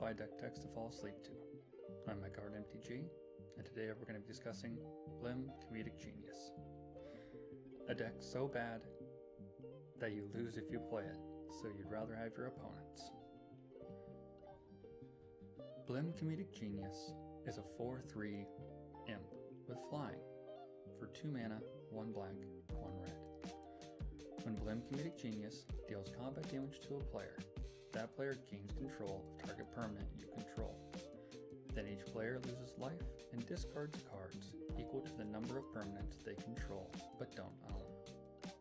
LoFi deck decks to fall asleep to. I'm McGuardMTG, and today we're going to be discussing Blim, Comedic Genius. A deck so bad that you lose if you play it, so you'd rather have your opponents. Blim, Comedic Genius is a 4/3 imp with flying for 2 mana, 1 black, 1 red. When Blim, Comedic Genius deals combat damage to a player, that player gains control of target permanent you control. Then each player loses life and discards cards equal to the number of permanents they control but don't own.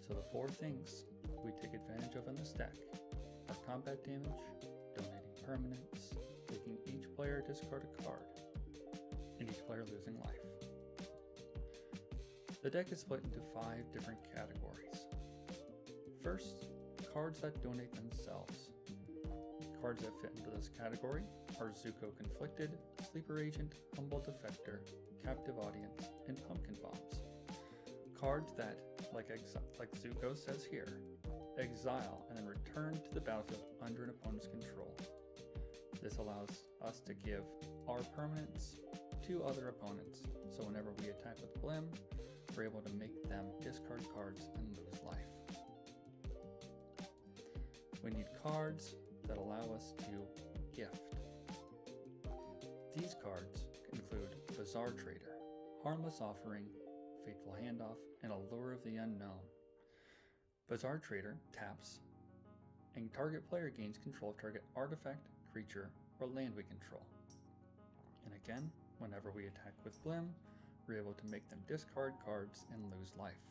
So the 4 things we take advantage of in this deck are combat damage, donating permanents, making each player discard a card, and each player losing life. The deck is split into 5 different categories. First, cards that donate themselves. Cards that fit into this category are Zuko Conflicted, Sleeper Agent, Humble Defector, Captive Audience, and Pumpkin Bombs. Cards that, like Zuko says here, exile and then return to the battlefield under an opponent's control. This allows us to give our permanents to other opponents, so whenever we attack with Blim, we're able to make them discard cards and lose life. We need cards that allow us to gift. These cards include Bazaar Trader, Harmless Offering, Fateful Handoff, and Allure of the Unknown. Bazaar Trader taps, and target player gains control of target artifact, creature, or land we control. And again, whenever we attack with Blim, we're able to make them discard cards and lose life.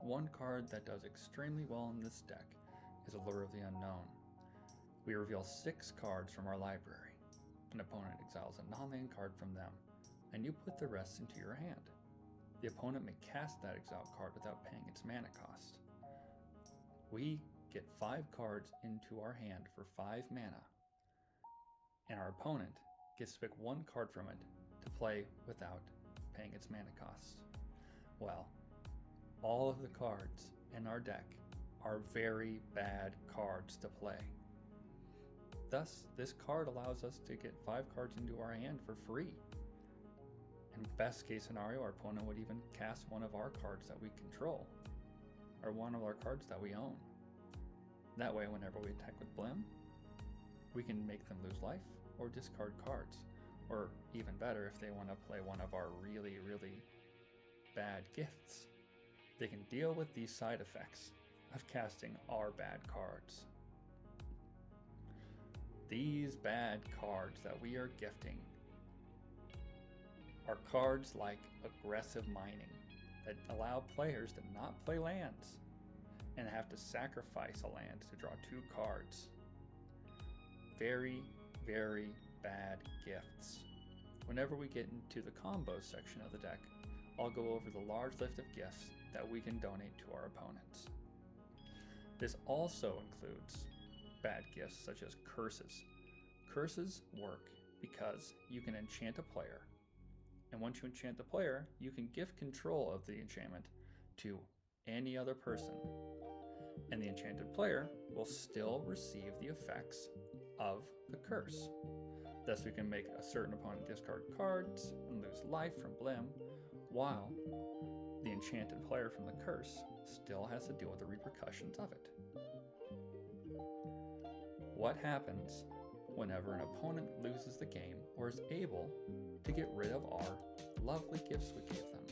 One card that does extremely well in this deck is Allure of the Unknown. We reveal 6 cards from our library. An opponent exiles a non-land card from them, and you put the rest into your hand. The opponent may cast that exiled card without paying its mana cost. We get 5 cards into our hand for 5 mana, and our opponent gets to pick 1 card from it to play without paying its mana cost. Well, all of the cards in our deck are very bad cards to play. Thus, this card allows us to get 5 cards into our hand for free. In best case scenario, our opponent would even cast one of our cards that we control, or one of our cards that we own. That way, whenever we attack with Blim, we can make them lose life or discard cards. Or even better, if they want to play one of our really, really bad gifts, they can deal with these side effects of casting our bad cards. These bad cards that we are gifting are cards like Aggressive Mining that allow players to not play lands and have to sacrifice a land to draw 2 cards. Very, very bad gifts. Whenever we get into the combos section of the deck, I'll go over the large list of gifts that we can donate to our opponents. This also includes bad gifts such as curses. Curses work because you can enchant a player, and once you enchant the player, you can gift control of the enchantment to any other person, and the enchanted player will still receive the effects of the curse. Thus, we can make a certain opponent discard cards and lose life from Blim, while the enchanted player from the curse still has to deal with the repercussions of it. What happens whenever an opponent loses the game or is able to get rid of our lovely gifts we gave them?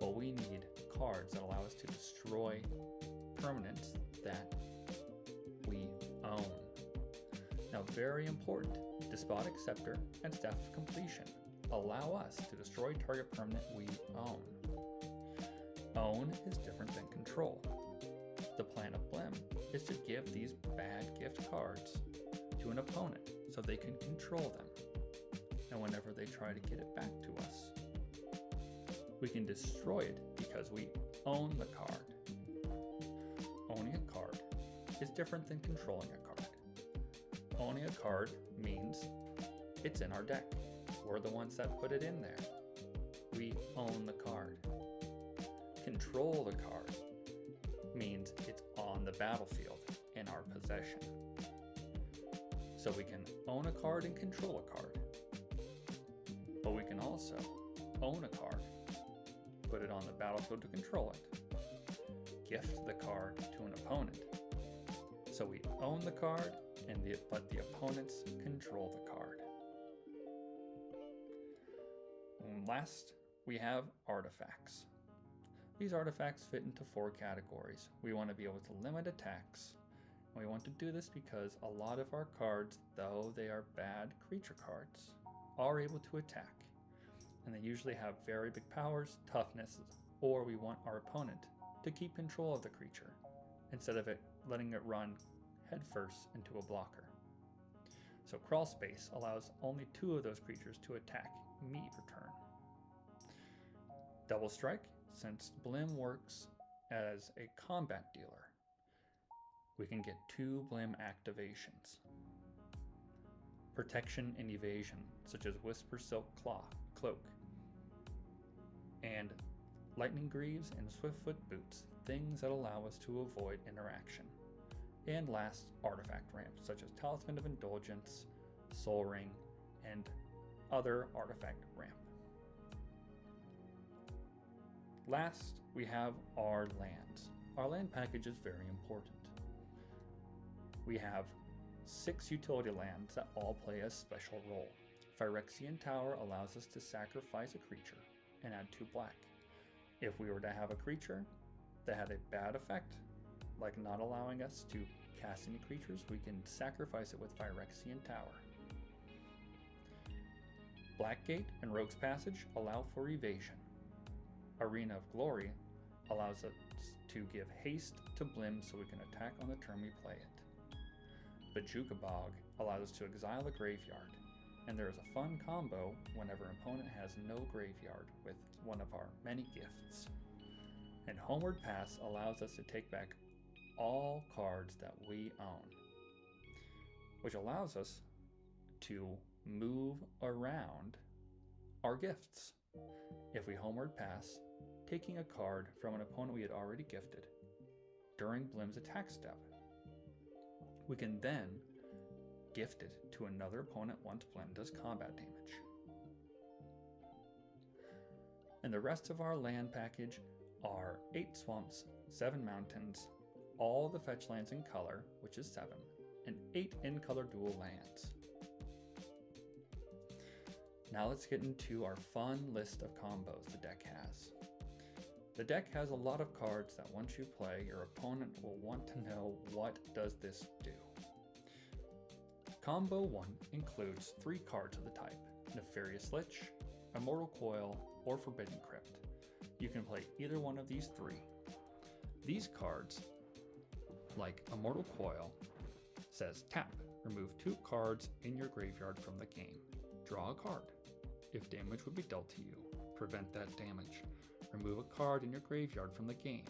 Well, we need cards that allow us to destroy permanents that we own. Now, very important, Despotic Scepter and Staff of Completion allow us to destroy target permanent we own. Own is different than control. The plan of Blim is to give these bad gift cards to an opponent so they can control them. And whenever they try to get it back to us, we can destroy it because we own the card. Owning a card is different than controlling a card. Owning a card means it's in our deck. We're the ones that put it in there. We own the card. Control the card means it's on the battlefield in our possession. so we can own a card and control a card. But we can also own a card, put it on the battlefield to control it, gift the card to an opponent. So we own the card and let the opponents control the card. And last, we have artifacts. These artifacts fit into 4 categories. We want to be able to limit attacks. And we want to do this because a lot of our cards, though they are bad creature cards, are able to attack. And they usually have very big powers, toughness, or we want our opponent to keep control of the creature instead of letting it run headfirst into a blocker. So crawl space allows only 2 of those creatures to attack immediate return. Double strike, since Blim works as a combat dealer, we can get 2 Blim activations. Protection and evasion, such as Whisper Silk Cloak, and Lightning Greaves and Swiftfoot Boots, things that allow us to avoid interaction. And last, artifact ramps, such as Talisman of Indulgence, Soul Ring, and other artifact ramp. Last, we have our lands. Our land package is very important. We have 6 utility lands that all play a special role. Phyrexian Tower allows us to sacrifice a creature and add 2 black. If we were to have a creature that had a bad effect, like not allowing us to cast any creatures, we can sacrifice it with Phyrexian Tower. Blackgate and Rogue's Passage allow for evasion. Arena of Glory allows us to give haste to Blim so we can attack on the turn we play it. Bajuka Bog allows us to exile a graveyard, and there is a fun combo whenever an opponent has no graveyard with one of our many gifts. And Homeward Pass allows us to take back all cards that we own, which allows us to move around our gifts. If we Homeward Pass, taking a card from an opponent we had already gifted during Blim's attack step, we can then gift it to another opponent once Blim does combat damage. And the rest of our land package are 8 swamps, 7 mountains, all the fetch lands in color, which is 7, and 8 in-color dual lands. Now let's get into our fun list of combos the deck has. The deck has a lot of cards that once you play, your opponent will want to know, what does this do? Combo 1 includes 3 cards of the type: Nefarious Lich, Immortal Coil, or Forbidden Crypt. You can play either one of these 3. These cards, like Immortal Coil, says tap, remove 2 cards in your graveyard from the game. Draw a card. If damage would be dealt to you, prevent that damage. Remove a card in your graveyard from the game.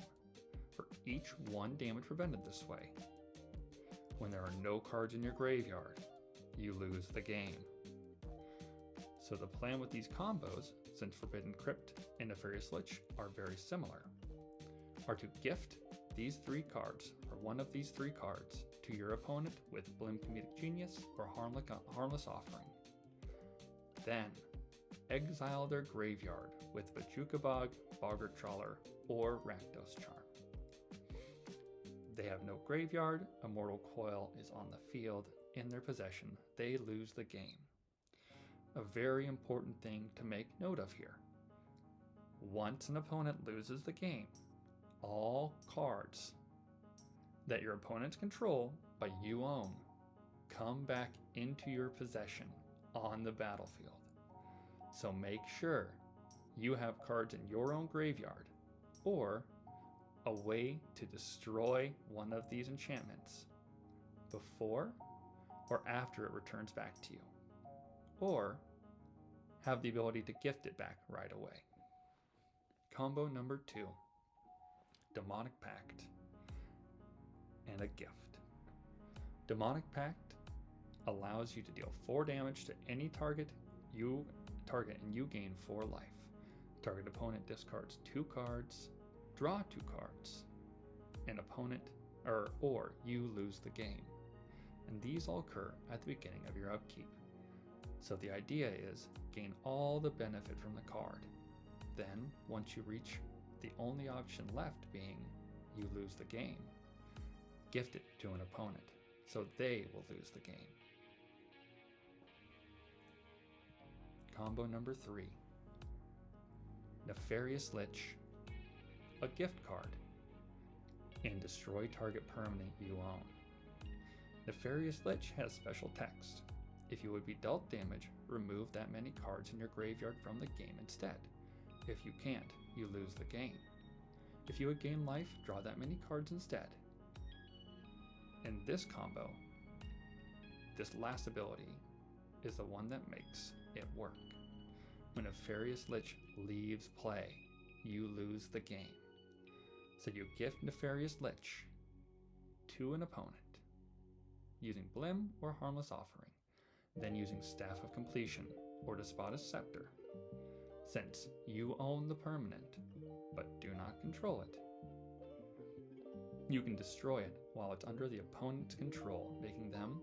For each 1 damage prevented this way. When there are no cards in your graveyard, you lose the game. So the plan with these combos, since Forbidden Crypt and Nefarious Lich are very similar, are to gift these 3 cards, or one of these 3 cards, to your opponent with Blim Comedic Genius or Harmless Offering. Then, exile their graveyard with Bajuka Bog, Boggart Trawler, or Rakdos Charm. They have no graveyard, Immortal Coil is on the field, in their possession, they lose the game. A very important thing to make note of here. Once an opponent loses the game, all cards that your opponents control but you own come back into your possession on the battlefield. So make sure you have cards in your own graveyard or a way to destroy one of these enchantments before or after it returns back to you, or have the ability to gift it back right away. Combo number 2, Demonic Pact and a gift. Demonic Pact allows you to deal 4 damage to any target you target and you gain 4 life. Target opponent discards 2 cards, draw 2 cards, and opponent or you lose the game. and these all occur at the beginning of your upkeep. So the idea is gain all the benefit from the card. Then, once you reach the only option left being you lose the game, gift it to an opponent, so they will lose the game. Combo number 3. Nefarious Lich, a gift card, and destroy target permanent you own. Nefarious Lich has special text. If you would be dealt damage, remove that many cards in your graveyard from the game instead. If you can't, you lose the game. If you would gain life, draw that many cards instead. In this combo, this last ability is the one that makes it work. When Nefarious Lich leaves play, you lose the game. So you gift Nefarious Lich to an opponent using Blim or Harmless Offering, then using Staff of Completion or Despotic Scepter. Since you own the permanent, but do not control it, you can destroy it while it's under the opponent's control, making them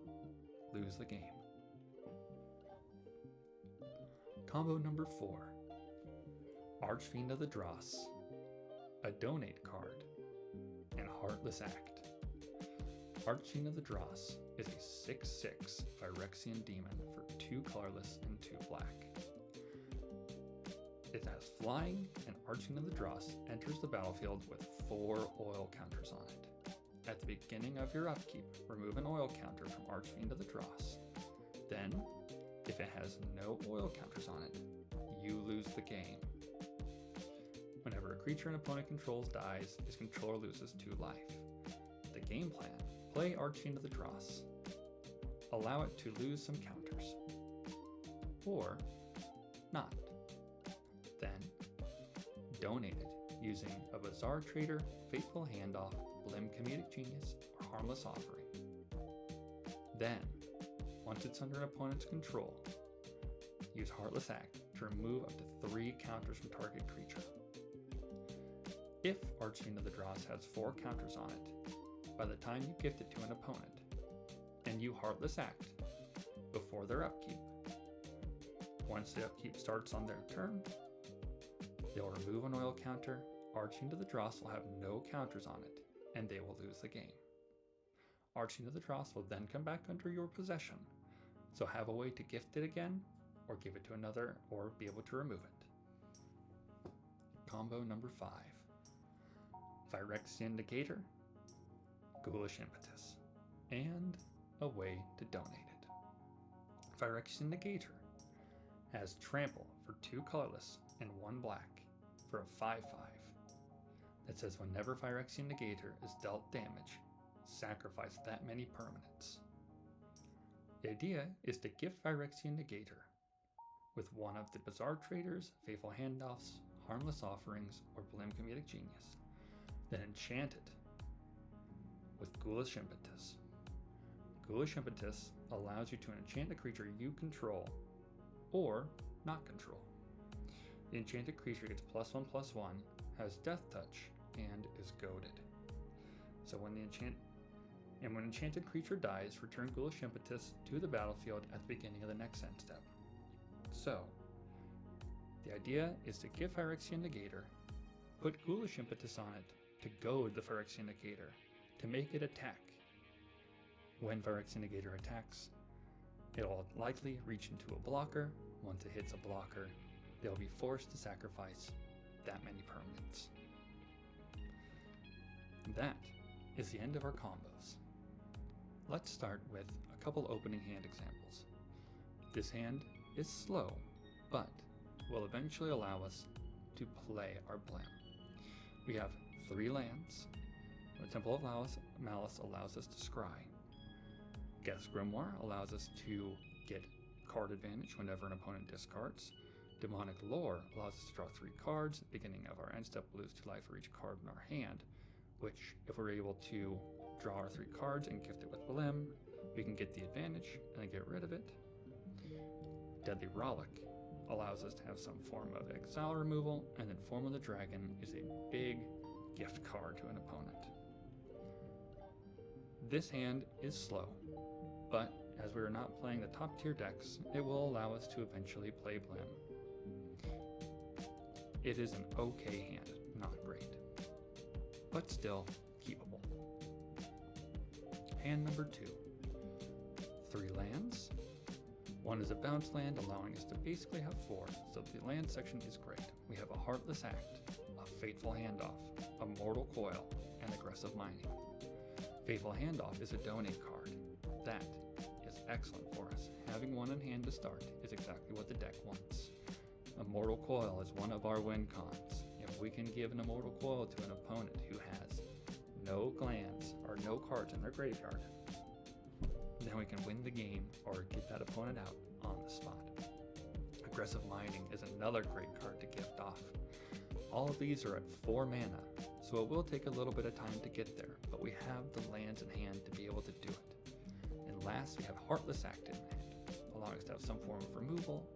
lose the game. Combo number 4. Archfiend of the Dross, a donate card, and Heartless Act. Archfiend of the Dross is a 6/6 Phyrexian demon for 2 colorless and 2 black. It has flying, and Archfiend of the Dross enters the battlefield with 4 oil counters on it. At the beginning of your upkeep, remove an oil counter from Archfiend of the Dross. Then, if it has no oil counters on it, you lose the game. Whenever a creature an opponent controls dies, its controller loses 2 life. The game plan: play Archfiend of the Dross. Allow it to lose some counters. Or not. Then, donate it using a Bazaar Trader, Fateful Handoff, Blim Comedic Genius, or Harmless Offering. Then, once it's under an opponent's control, use Heartless Act to remove up to 3 counters from target creature. If Archfiend of the Dross has 4 counters on it, by the time you gift it to an opponent, and you Heartless Act before their upkeep, once the upkeep starts on their turn, they'll remove an oil counter, Archfiend of the Dross will have no counters on it, and they will lose the game. Archfiend of the Dross will then come back under your possession, so have a way to gift it again, or give it to another, or be able to remove it. Combo number 5. Phyrexian Negator, Ghoulish Impetus, and a way to donate it. Phyrexian Negator has Trample for 2 colorless and 1 black for a 5/5 that says whenever Phyrexian Negator is dealt damage, sacrifice that many permanents. The idea is to gift Phyrexian Negator with one of the Bazaar Traders, Faithful Handoffs, Harmless Offerings, or Blim Comedic Genius, then enchant it with Ghoulish Impetus. Ghoulish Impetus allows you to enchant a creature you control or not control. The enchanted creature gets +1/+1, has Death Touch, and is goaded. So when an enchanted creature dies, return Ghoulish Impetus to the battlefield at the beginning of the next end step. So, the idea is to give Phyrexian Negator, put Ghoulish Impetus on it to goad the Phyrexian Negator, to make it attack. When Phyrexian Negator attacks, it'll likely reach into a blocker. Once it hits a blocker, they'll be forced to sacrifice that many permanents. That is the end of our combos. Let's start with a couple opening hand examples. This hand is slow, but will eventually allow us to play our Blim. We have 3 lands. The Temple of Malice allows us to scry. Guess Grimoire allows us to get card advantage whenever an opponent discards. Demonic Lore allows us to draw 3 cards. At the beginning of our end step, we'll lose 2 life for each card in our hand, which, if we're able to draw our 3 cards and gift it with Blim, we can get the advantage and then get rid of it. Deadly Rollick allows us to have some form of exile removal, and then Form of the Dragon is a big gift card to an opponent. This hand is slow, but as we are not playing the top tier decks, it will allow us to eventually play Blim. It is an okay hand, not great, but still keepable. Hand number 2. 3 lands. 1 is a bounce land, allowing us to basically have 4, so the land section is great. We have a Heartless Act, a Fateful Handoff, a Mortal Coil, and Aggressive Mining. Fateful Handoff is a donate card. That is excellent for us. Having 1 in hand to start is exactly what the deck wants. A Mortal Coil is one of our win cons. If we can give an Immortal Coil to an opponent who has no glands or no cards in their graveyard, then we can win the game or get that opponent out on the spot. Aggressive Mining is another great card to gift off. All of these are at 4 mana, so it will take a little bit of time to get there, but we have the lands in hand to be able to do it. And last, we have Heartless Act in hand, allowing us to have some form of removal,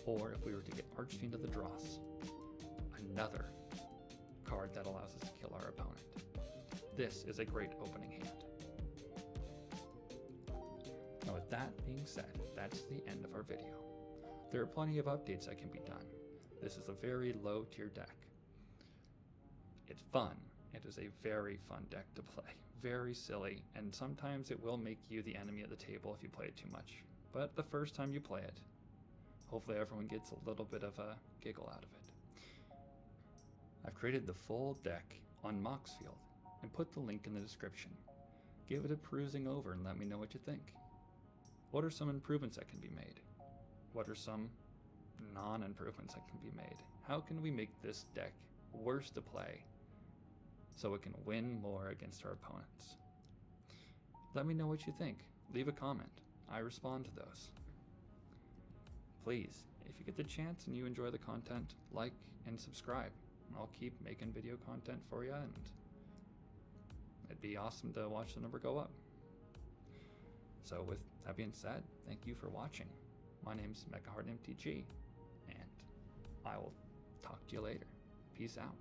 or if we were to get Archfiend of the Dross, another card that allows us to kill our opponent. This is a great opening hand. Now with that being said, that's the end of our video. There are plenty of updates that can be done. This is a very low tier deck. It's fun. It is a very fun deck to play. Very silly, and sometimes it will make you the enemy at the table if you play it too much. But the first time you play it, hopefully everyone gets a little bit of a giggle out of it. I've created the full deck on Moxfield and put the link in the description. Give it a perusing over and let me know what you think. What are some improvements that can be made? What are some non-improvements that can be made? How can we make this deck worse to play so it can win more against our opponents? Let me know what you think. Leave a comment. I respond to those. Please, if you get the chance and you enjoy the content, like and subscribe. I'll keep making video content for you, and it'd be awesome to watch the number go up. So with that being said, thank you for watching. My name's MechaHeartMTG, and I will talk to you later. Peace out.